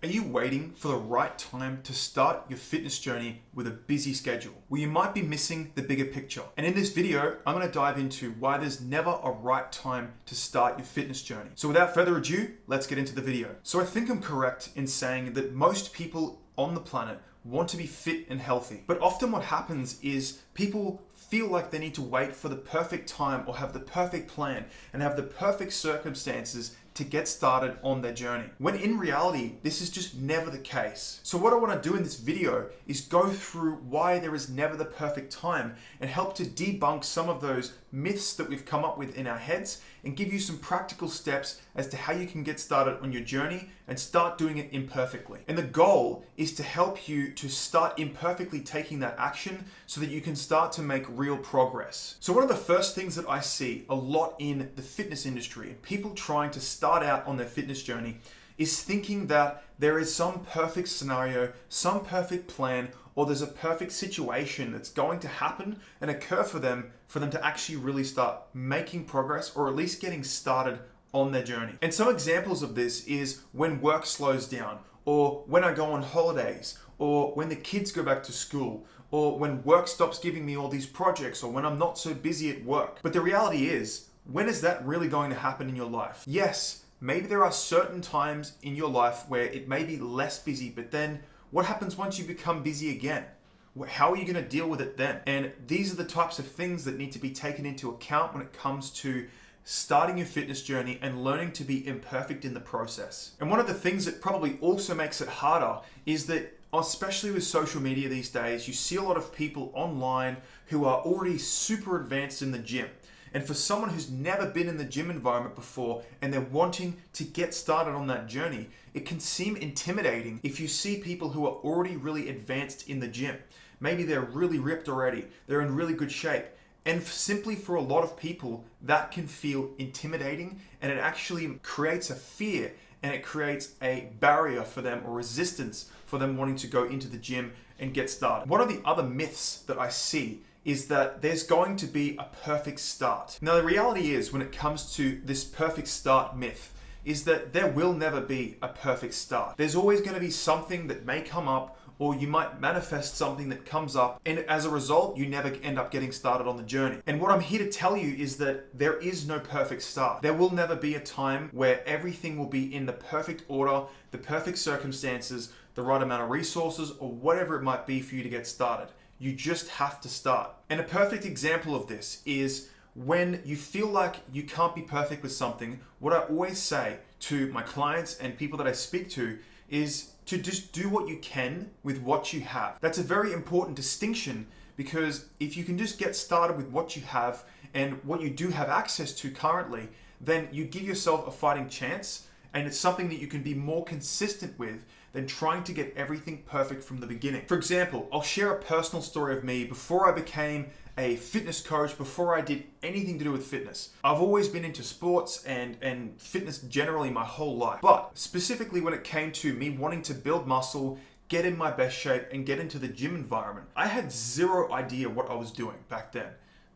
Are you waiting for the right time to start your fitness journey with a busy schedule? Well, you might be missing the bigger picture. And in this video, I'm going to dive into why there's never a right time to start your fitness journey. So without further ado, let's get into the video. So I think I'm correct in saying that most people on the planet want to be fit and healthy. But often what happens is people feel like they need to wait for the perfect time or have the perfect plan and have the perfect circumstances to get started on their journey. When in reality, this is just never the case. So what I want to do in this video is go through why there is never the perfect time and help to debunk some of those myths that we've come up with in our heads and give you some practical steps as to how you can get started on your journey and start doing it imperfectly. And the goal is to help you to start imperfectly taking that action so that you can start to make real progress. So one of the first things that I see a lot in the fitness industry, people trying to start out on their fitness journey, is thinking that there is some perfect scenario, some perfect plan, or there's a perfect situation that's going to happen and occur for them to actually really start making progress or at least getting started on their journey. And some examples of this is when work slows down, or when I go on holidays, or when the kids go back to school, or when work stops giving me all these projects, or when I'm not so busy at work. But the reality is, when is that really going to happen in your life? Yes, maybe there are certain times in your life where it may be less busy, but then what happens once you become busy again? How are you going to deal with it then? And these are the types of things that need to be taken into account when it comes to starting your fitness journey and learning to be imperfect in the process. And one of the things that probably also makes it harder is that, especially with social media these days, you see a lot of people online who are already super advanced in the gym. And for someone who's never been in the gym environment before and they're wanting to get started on that journey, it can seem intimidating if you see people who are already really advanced in the gym. Maybe they're really ripped already, they're in really good shape. And simply for a lot of people, that can feel intimidating, and it actually creates a fear and it creates a barrier for them or resistance for them wanting to go into the gym and get started. One of the other myths that I see is that there's going to be a perfect start. Now, the reality is, when it comes to this perfect start myth, is that there will never be a perfect start. There's always going to be something that may come up, or you might manifest something that comes up, and as a result, you never end up getting started on the journey. And what I'm here to tell you is that there is no perfect start. There will never be a time where everything will be in the perfect order, the perfect circumstances, the right amount of resources, or whatever it might be for you to get started. You just have to start. And a perfect example of this is when you feel like you can't be perfect with something. What I always say to my clients and people that I speak to is to just do what you can with what you have. That's a very important distinction, because if you can just get started with what you have and what you do have access to currently, then you give yourself a fighting chance, and it's something that you can be more consistent with than trying to get everything perfect from the beginning. For example, I'll share a personal story of me before I became a fitness coach, before I did anything to do with fitness. I've always been into sports and fitness generally my whole life. But specifically when it came to me wanting to build muscle, get in my best shape, and get into the gym environment, I had zero idea what I was doing back then.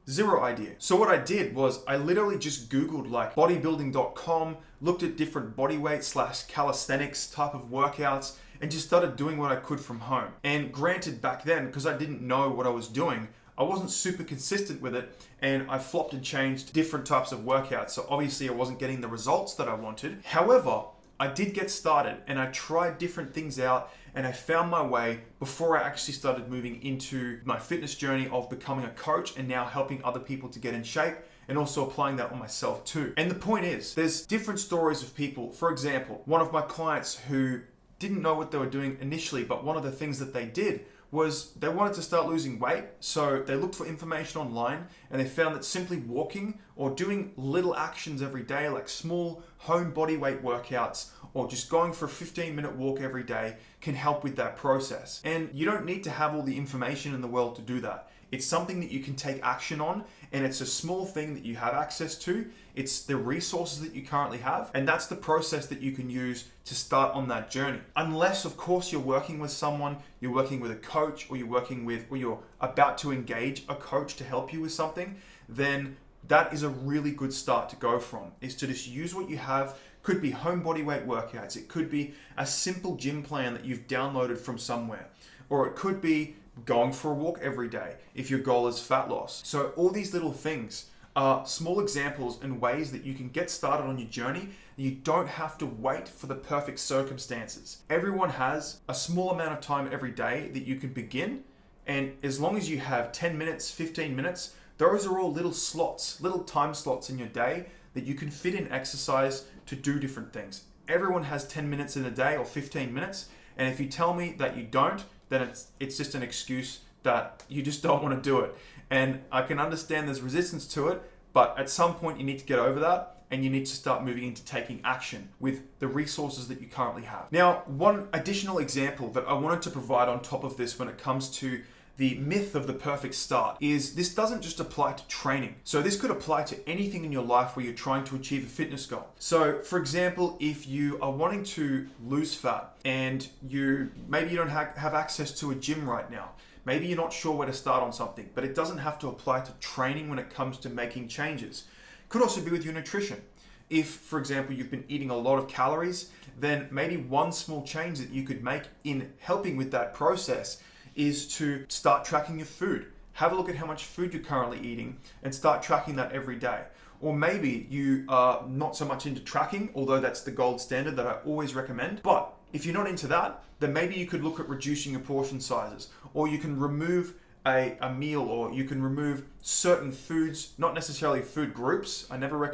Zero idea. So what I did was I literally just Googled like bodybuilding.com, looked at different bodyweight / calisthenics type of workouts, and just started doing what I could from home. And granted, back then, because I didn't know what I was doing, I wasn't super consistent with it, and I flopped and changed different types of workouts. So obviously I wasn't getting the results that I wanted. However, I did get started and I tried different things out, and I found my way before I actually started moving into my fitness journey of becoming a coach and now helping other people to get in shape, and also applying that on myself too. And the point is, there's different stories of people. For example, one of my clients who didn't know what they were doing initially, but one of the things that they did was they wanted to start losing weight. So they looked for information online, and they found that simply walking or doing little actions every day, like small home body weight workouts, or just going for a 15-minute walk every day, can help with that process. And you don't need to have all the information in the world to do that. It's something that you can take action on, and it's a small thing that you have access to. It's the resources that you currently have, and that's the process that you can use to start on that journey. Unless, of course, you're working with someone, you're working with a coach, or you're about to engage a coach to help you with something, then that is a really good start to go from, is to just use what you have, Could be home body weight workouts. It could be a simple gym plan that you've downloaded from somewhere. Or it could be going for a walk every day if your goal is fat loss. So all these little things are small examples and ways that you can get started on your journey. You don't have to wait for the perfect circumstances. Everyone has a small amount of time every day that you can begin. And as long as you have 10 minutes, 15 minutes, those are all little slots, little time slots in your day that you can fit in exercise to do different things. Everyone has 10 minutes in a day or 15 minutes. And if you tell me that you don't, then it's just an excuse that you just don't want to do it. And I can understand there's resistance to it, but at some point you need to get over that and you need to start moving into taking action with the resources that you currently have. Now, one additional example that I wanted to provide on top of this when it comes to the myth of the perfect start is this doesn't just apply to training. So this could apply to anything in your life where you're trying to achieve a fitness goal. So for example, if you are wanting to lose fat and maybe you don't have access to a gym right now, maybe you're not sure where to start on something, but it doesn't have to apply to training when it comes to making changes. Could also be with your nutrition. If, for example, you've been eating a lot of calories, then maybe one small change that you could make in helping with that process is to start tracking your food. Have a look at how much food you're currently eating and start tracking that every day. Or maybe you are not so much into tracking, although that's the gold standard that I always recommend. But if you're not into that, then maybe you could look at reducing your portion sizes, or you can remove a meal, or you can remove certain foods, not necessarily food groups. I never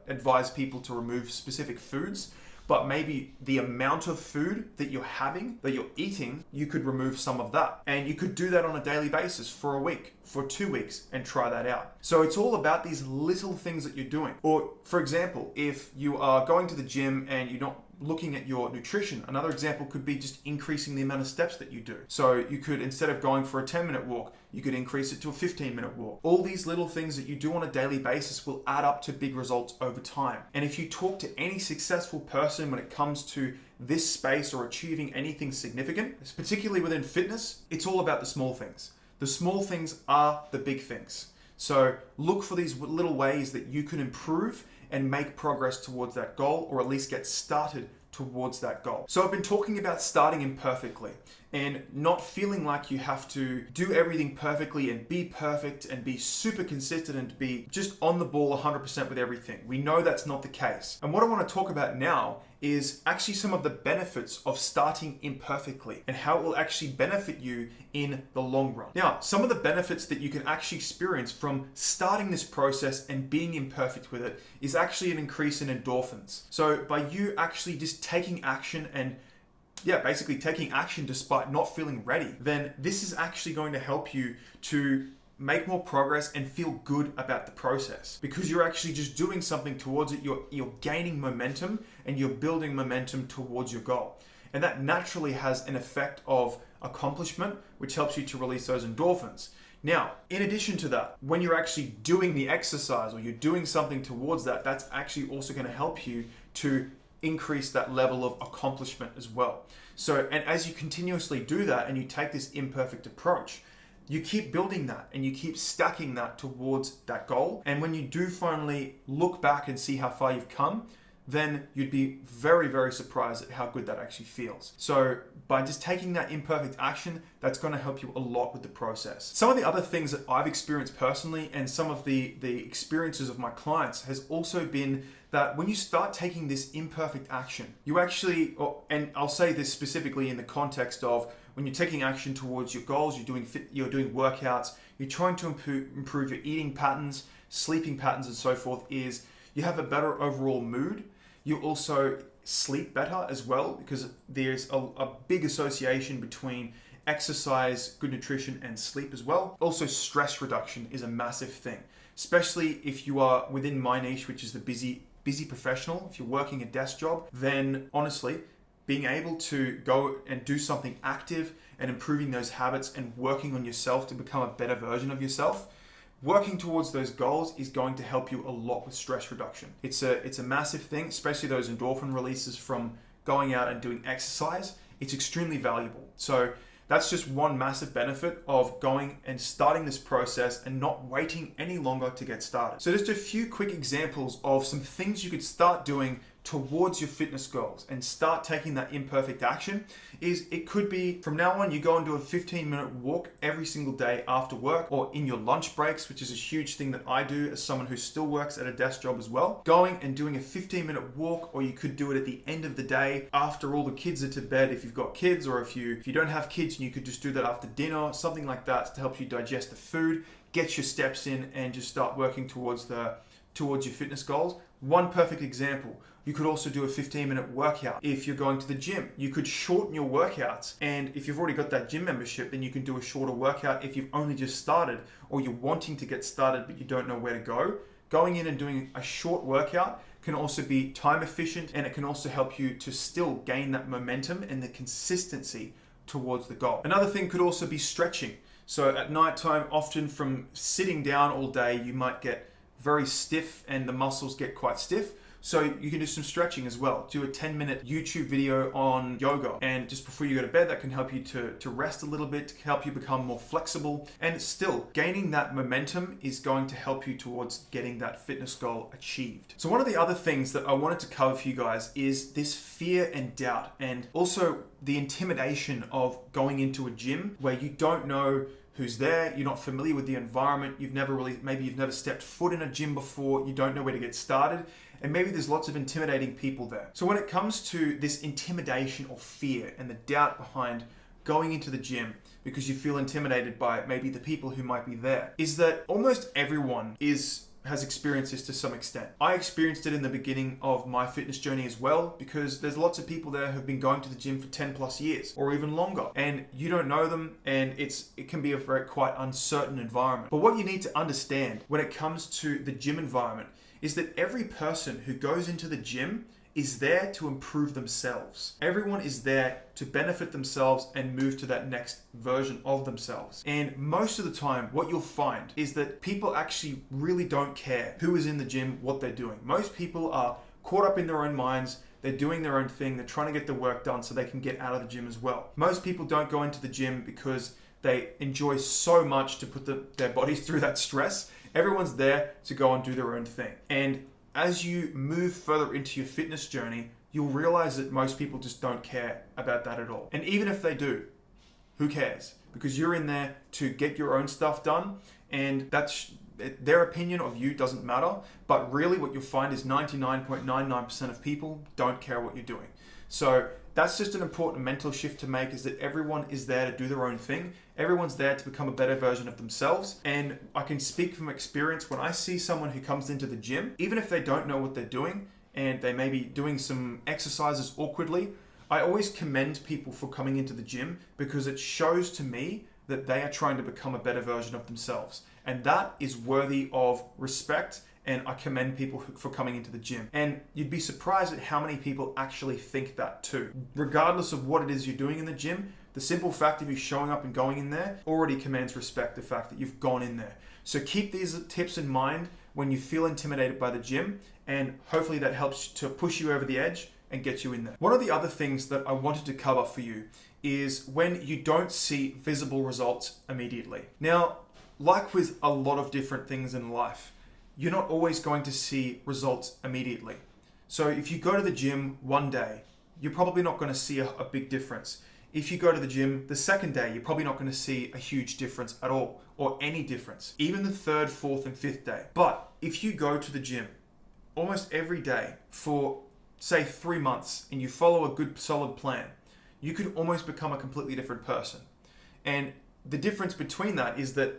advise people to remove specific foods, but maybe the amount of food that you're having, that you're eating, you could remove some of that. And you could do that on a daily basis for a week, for 2 weeks, and try that out. So it's all about these little things that you're doing. Or for example, if you are going to the gym and you're not looking at your nutrition, another example could be just increasing the amount of steps that you do. So you could, instead of going for a 10-minute walk, you could increase it to a 15-minute walk. All these little things that you do on a daily basis will add up to big results over time. And if you talk to any successful person when it comes to this space or achieving anything significant, particularly within fitness, it's all about the small things. The small things are the big things. So look for these little ways that you can improve and make progress towards that goal, or at least get started towards that goal. So I've been talking about starting imperfectly and not feeling like you have to do everything perfectly and be perfect and be super consistent and be just on the ball 100% with everything. We know that's not the case. And what I want to talk about now is actually some of the benefits of starting imperfectly and how it will actually benefit you in the long run. Now, some of the benefits that you can actually experience from starting this process and being imperfect with it is actually an increase in endorphins. So by you actually just taking action and basically taking action despite not feeling ready, then this is actually going to help you to make more progress and feel good about the process, because you're actually just doing something towards it. You're gaining momentum and you're building momentum towards your goal. And that naturally has an effect of accomplishment, which helps you to release those endorphins. Now, in addition to that, when you're actually doing the exercise or you're doing something towards that, that's actually also going to help you to increase that level of accomplishment as well. So, and as you continuously do that and you take this imperfect approach, you keep building that and you keep stacking that towards that goal. And when you do finally look back and see how far you've come, then you'd be very, very surprised at how good that actually feels. So by just taking that imperfect action, that's going to help you a lot with the process. Some of the other things that I've experienced personally and some of the experiences of my clients has also been that when you start taking this imperfect action, you actually, and I'll say this specifically in the context of when you're taking action towards your goals, you're doing workouts, you're trying to improve your eating patterns, sleeping patterns and so forth, is you have a better overall mood. You also sleep better as well, because there's a big association between exercise, good nutrition, and sleep as well. Also, stress reduction is a massive thing, especially if you are within my niche, which is the busy professional. If you're working a desk job, then honestly, being able to go and do something active and improving those habits and working on yourself to become a better version of yourself, working towards those goals is going to help you a lot with stress reduction. It's a massive thing, especially those endorphin releases from going out and doing exercise. It's extremely valuable. So that's just one massive benefit of going and starting this process and not waiting any longer to get started. So just a few quick examples of some things you could start doing towards your fitness goals and start taking that imperfect action is it could be from now on you go and do a 15-minute walk every single day after work or in your lunch breaks, which is a huge thing that I do as someone who still works at a desk job as well. Going and doing a 15-minute walk, or you could do it at the end of the day after all the kids are to bed if you've got kids, or if you don't have kids and you could just do that after dinner, something like that to help you digest the food, get your steps in and just start working towards your fitness goals. One perfect example. You could also do a 15-minute workout. If you're going to the gym, you could shorten your workouts. And if you've already got that gym membership, then you can do a shorter workout. If you've only just started or you're wanting to get started but you don't know where to go, going in and doing a short workout can also be time efficient, and it can also help you to still gain that momentum and the consistency towards the goal. Another thing could also be stretching. So at nighttime, often from sitting down all day, you might get very stiff and the muscles get quite stiff. So you can do some stretching as well. Do a 10-minute YouTube video on yoga, and just before you go to bed, that can help you to rest a little bit, to help you become more flexible. And still, gaining that momentum is going to help you towards getting that fitness goal achieved. So one of the other things that I wanted to cover for you guys is this fear and doubt, and also the intimidation of going into a gym where you don't know who's there, you're not familiar with the environment, maybe you've never stepped foot in a gym before, you don't know where to get started, and maybe there's lots of intimidating people there. So when it comes to this intimidation or fear and the doubt behind going into the gym because you feel intimidated by maybe the people who might be there, is that almost everyone has experienced this to some extent. I experienced it in the beginning of my fitness journey as well, because there's lots of people there who've been going to the gym for 10 plus years or even longer, and you don't know them, and it can be a very quite uncertain environment. But what you need to understand when it comes to the gym environment is that every person who goes into the gym is there to improve themselves. Everyone is there to benefit themselves and move to that next version of themselves. And most of the time, what you'll find is that people actually really don't care who is in the gym, what they're doing. Most people are caught up in their own minds. They're doing their own thing. They're trying to get the work done so they can get out of the gym as well. Most people don't go into the gym because they enjoy so much to put their bodies through that stress. Everyone's there to go and do their own thing. And as you move further into your fitness journey, you'll realize that most people just don't care about that at all. And even if they do, who cares? Because you're in there to get your own stuff done, and that's their opinion of you doesn't matter. But really what you'll find is 99.99% of people don't care what you're doing. So that's just an important mental shift to make, is that everyone is there to do their own thing. Everyone's there to become a better version of themselves. And I can speak from experience, when I see someone who comes into the gym, even if they don't know what they're doing and they may be doing some exercises awkwardly, I always commend people for coming into the gym, because it shows to me that they are trying to become a better version of themselves. And that is worthy of respect. And I commend people for coming into the gym. And you'd be surprised at how many people actually think that too. Regardless of what it is you're doing in the gym, the simple fact of you showing up and going in there already commands respect, the fact that you've gone in there. So keep these tips in mind when you feel intimidated by the gym, and hopefully that helps to push you over the edge and get you in there. One of the other things that I wanted to cover for you is when you don't see visible results immediately. Now, like with a lot of different things in life, you're not always going to see results immediately. So if you go to the gym one day, you're probably not going to see a big difference. If you go to the gym the second day, you're probably not going to see a huge difference at all, or any difference, even the third, fourth, and fifth day. But if you go to the gym almost every day for, say, 3 months, and you follow a good solid plan, you could almost become a completely different person. And the difference between that is that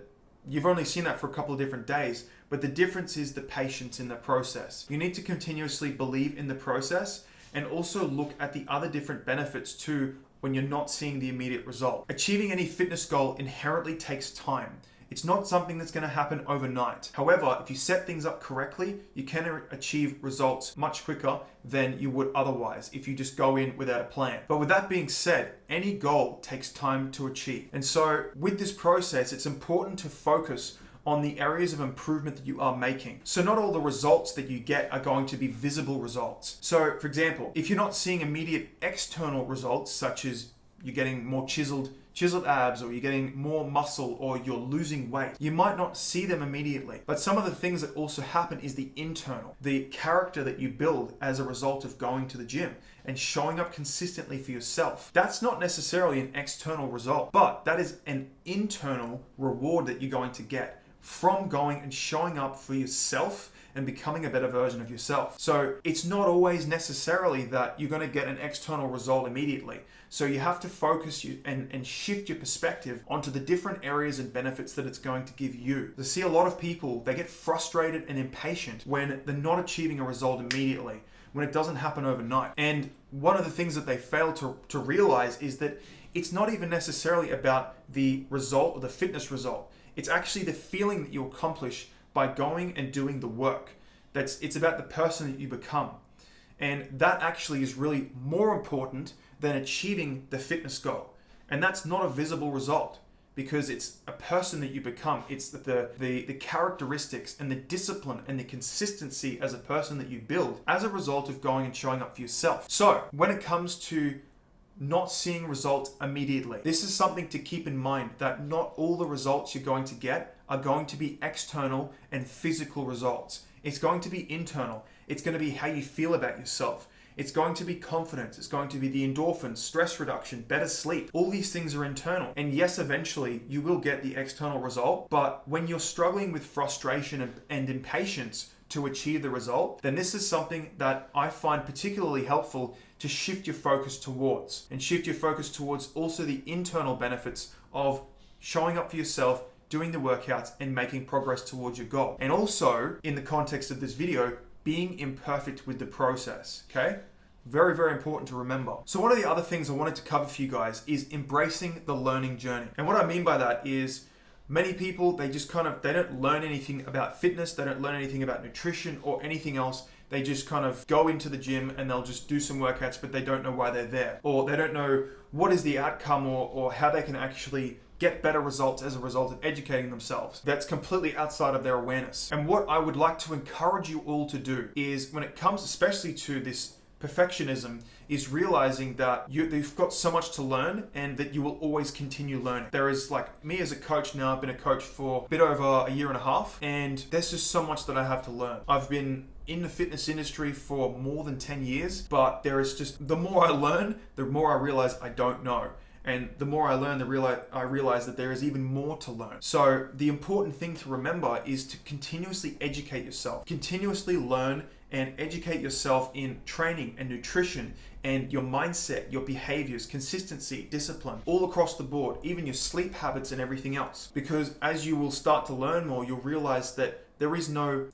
you've only seen that for a couple of different days, but the difference is the patience in the process. You need to continuously believe in the process, and also look at the other different benefits too when you're not seeing the immediate result. Achieving any fitness goal inherently takes time. It's not something that's going to happen overnight. However, if you set things up correctly, you can achieve results much quicker than you would otherwise if you just go in without a plan. But with that being said, any goal takes time to achieve. And so with this process, it's important to focus on the areas of improvement that you are making. So not all the results that you get are going to be visible results. So for example, if you're not seeing immediate external results, such as you're getting more chiseled abs, or you're getting more muscle, or you're losing weight. You might not see them immediately, but some of the things that also happen is the internal, the character that you build as a result of going to the gym and showing up consistently for yourself. That's not necessarily an external result, but that is an internal reward that you're going to get from going and showing up for yourself and becoming a better version of yourself. So it's not always necessarily that you're going to get an external result immediately. So you have to focus and shift your perspective onto the different areas and benefits that it's going to give you. I see a lot of people, they get frustrated and impatient when they're not achieving a result immediately, when it doesn't happen overnight. And one of the things that they fail to realize is that it's not even necessarily about the result or the fitness result. It's actually the feeling that you accomplish by going and doing the work. It's about the person that you become. And that actually is really more important than achieving the fitness goal. And that's not a visible result, because it's a person that you become. It's the characteristics and the discipline and the consistency as a person that you build as a result of going and showing up for yourself. So when it comes to not seeing results immediately, this is something to keep in mind, that not all the results you're going to get are going to be external and physical results. It's going to be internal. It's going to be how you feel about yourself. It's going to be confidence. It's going to be the endorphins, stress reduction, better sleep. All these things are internal. And yes, eventually you will get the external result. But when you're struggling with frustration and impatience to achieve the result, then this is something that I find particularly helpful to shift your focus towards. And shift your focus towards also the internal benefits of showing up for yourself, doing the workouts, and making progress towards your goal. And also, in the context of this video, being imperfect with the process, okay? Very, very important to remember. So one of the other things I wanted to cover for you guys is embracing the learning journey. And what I mean by that is many people, they don't learn anything about fitness, they don't learn anything about nutrition or anything else. They just kind of go into the gym and they'll just do some workouts, but they don't know why they're there. Or they don't know what is the outcome or how they can actually get better results as a result of educating themselves. That's completely outside of their awareness. And what I would like to encourage you all to do is, when it comes especially to this perfectionism, is realizing that you've got so much to learn and that you will always continue learning. There is, like me as a coach now, I've been a coach for a bit over a year and a half, and there's just so much that I have to learn. I've been in the fitness industry for more than 10 years, but there is just, the more I learn, the more I realize I don't know. And the more I learn, I realize that there is even more to learn. So the important thing to remember is to continuously educate yourself, continuously learn and educate yourself in training and nutrition and your mindset, your behaviors, consistency, discipline, all across the board, even your sleep habits and everything else. Because as you will start to learn more, you'll realize that there's no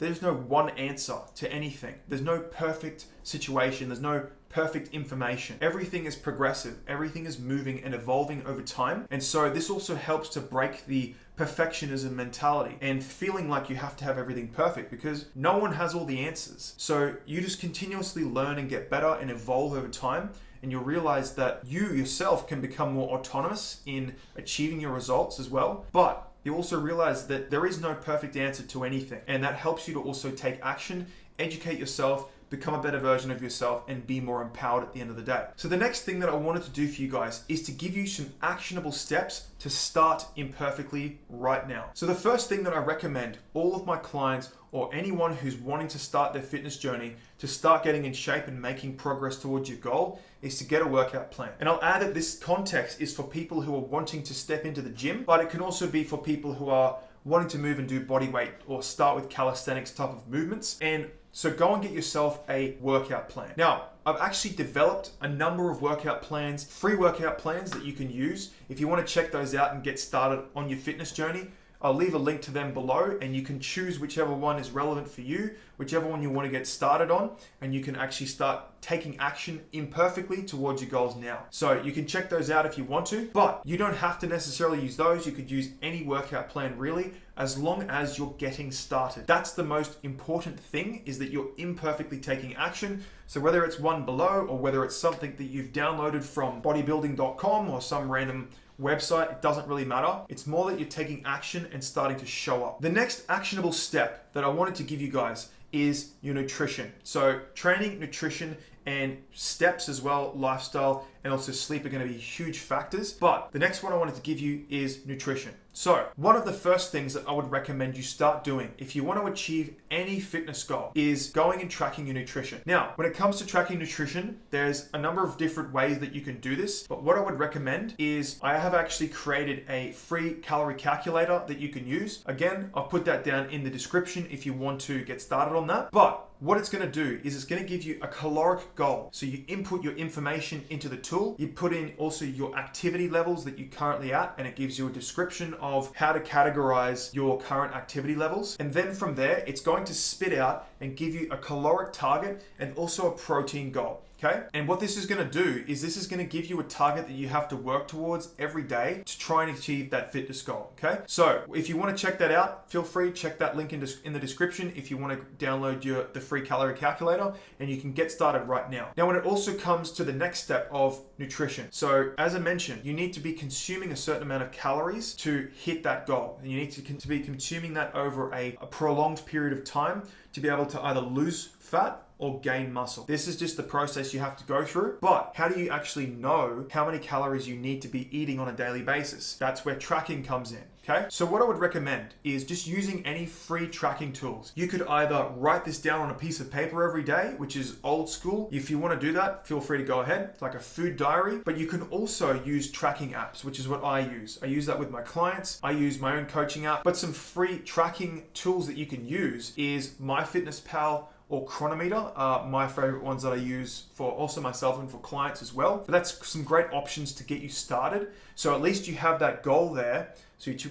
one answer to anything. There's no perfect situation. There's no perfect information. Everything is progressive. Everything is moving and evolving over time. And so this also helps to break the perfectionism mentality and feeling like you have to have everything perfect, because no one has all the answers. So you just continuously learn and get better and evolve over time. And you'll realize that you yourself can become more autonomous in achieving your results as well. But you also realize that there is no perfect answer to anything. And that helps you to also take action, educate yourself, become a better version of yourself, and be more empowered at the end of the day. So the next thing that I wanted to do for you guys is to give you some actionable steps to start imperfectly right now. So the first thing that I recommend all of my clients or anyone who's wanting to start their fitness journey to start getting in shape and making progress towards your goal is to get a workout plan. And I'll add that this context is for people who are wanting to step into the gym, but it can also be for people who are wanting to move and do body weight or start with calisthenics type of movements. And so go and get yourself a workout plan. Now, I've actually developed a number of workout plans, free workout plans that you can use. If you want to check those out and get started on your fitness journey, I'll leave a link to them below, and you can choose whichever one is relevant for you, whichever one you want to get started on, and you can actually start taking action imperfectly towards your goals now. So you can check those out if you want to, but you don't have to necessarily use those. You could use any workout plan really, as long as you're getting started. That's the most important thing, is that you're imperfectly taking action. So whether it's one below or whether it's something that you've downloaded from bodybuilding.com or some random website, it doesn't really matter. It's more that you're taking action and starting to show up. The next actionable step that I wanted to give you guys is your nutrition. So training, nutrition, and steps as well, lifestyle, and also sleep are going to be huge factors. But the next one I wanted to give you is nutrition. So one of the first things that I would recommend you start doing if you want to achieve any fitness goal is going and tracking your nutrition. Now, when it comes to tracking nutrition, there's a number of different ways that you can do this, but what I would recommend is I have actually created a free calorie calculator that you can use. Again, I'll put that down in the description if you want to get started on that. But what it's going to do is it's going to give you a caloric goal. So you input your information into the tool, you put in also your activity levels that you're currently at, and it gives you a description of how to categorize your current activity levels. And then from there, it's going to spit out and give you a caloric target and also a protein goal. Okay? And what this is going to do is this is going to give you a target that you have to work towards every day to try and achieve that fitness goal. Okay? So if you want to check that out, feel free, check that link in the description if you want to download the free calorie calculator, and you can get started right now. Now, when it also comes to the next step of nutrition. So as I mentioned, you need to be consuming a certain amount of calories to hit that goal. And you need to be consuming that over a prolonged period of time to be able to either lose fat or gain muscle. This is just the process you have to go through. But how do you actually know how many calories you need to be eating on a daily basis? That's where tracking comes in. Okay, so what I would recommend is just using any free tracking tools. You could either write this down on a piece of paper every day, which is old school. If you want to do that, feel free to go ahead. It's like a food diary, but you can also use tracking apps, which is what I use. I use that with my clients. I use my own coaching app, but some free tracking tools that you can use is MyFitnessPal or Chronometer are my favorite ones that I use for also myself and for clients as well. But that's some great options to get you started. So at least you have that goal there,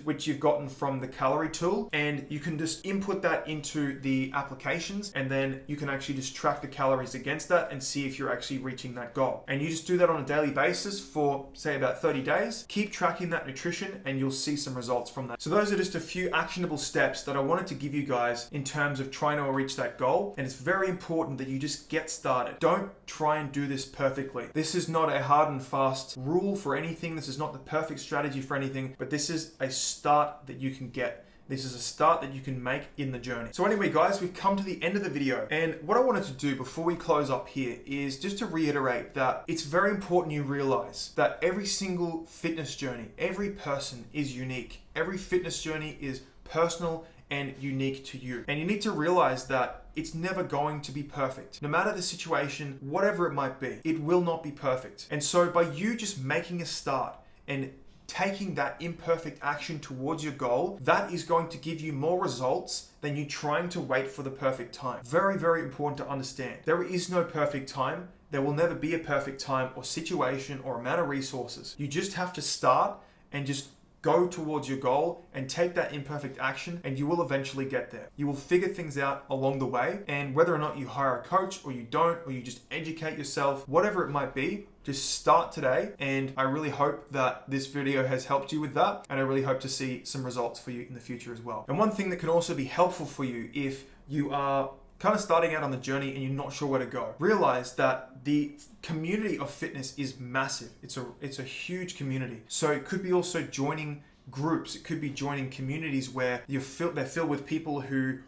which you've gotten from the calorie tool, and you can just input that into the applications, and then you can actually just track the calories against that and see if you're actually reaching that goal. And you just do that on a daily basis for say about 30 days. Keep tracking that nutrition and you'll see some results from that. So those are just a few actionable steps that I wanted to give you guys in terms of trying to reach that goal. And it's very important that you just get started. Don't try and do this perfectly. This is not a hard and fast rule for anything. This is not the perfect strategy for anything, but this is a start that you can get. This is a start that you can make in the journey. So anyway, guys, we've come to the end of the video. And what I wanted to do before we close up here is just to reiterate that it's very important you realize that every single fitness journey, every person is unique. Every fitness journey is personal and unique to you. And you need to realize that it's never going to be perfect. No matter the situation, whatever it might be, it will not be perfect. And so by you just making a start and taking that imperfect action towards your goal, that is going to give you more results than you trying to wait for the perfect time. Very, very important to understand. There is no perfect time. There will never be a perfect time or situation or amount of resources. You just have to start and just go towards your goal and take that imperfect action, and you will eventually get there. You will figure things out along the way, and whether or not you hire a coach or you don't, or you just educate yourself, whatever it might be, just start today. And I really hope that this video has helped you with that, and I really hope to see some results for you in the future as well. And one thing that can also be helpful for you if you are kind of starting out on the journey and you're not sure where to go, realize that the community of fitness is massive. It's a huge community. So it could be also joining groups. It could be joining communities where they're filled with people who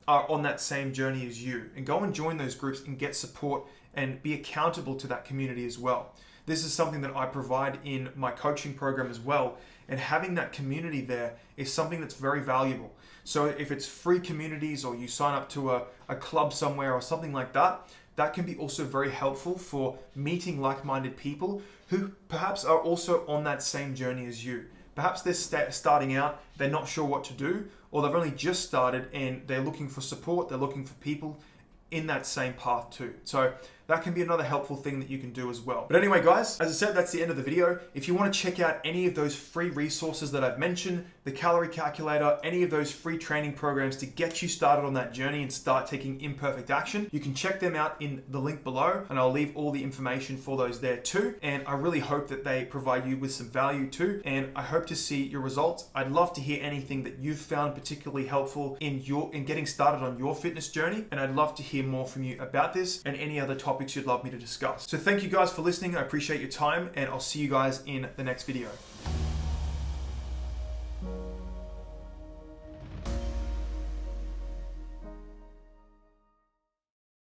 are on that same journey as you, and go and join those groups and get support and be accountable to that community as well. This is something that I provide in my coaching program as well. And having that community there is something that's very valuable. So if it's free communities or you sign up to a club somewhere or something like that, that can be also very helpful for meeting like-minded people who perhaps are also on that same journey as you. Perhaps they're starting out, they're not sure what to do, or they've only just started and they're looking for support, they're looking for people in that same path too. So that can be another helpful thing that you can do as well. But anyway, guys, as I said, that's the end of the video. If you want to check out any of those free resources that I've mentioned, the calorie calculator, any of those free training programs to get you started on that journey and start taking imperfect action, you can check them out in the link below, and I'll leave all the information for those there too. And I really hope that they provide you with some value too, and I hope to see your results. I'd love to hear anything that you've found particularly helpful in getting started on your fitness journey, and I'd love to hear more from you about this and any other topics you'd love me to discuss. So thank you guys for listening. I appreciate your time, and I'll see you guys in the next video.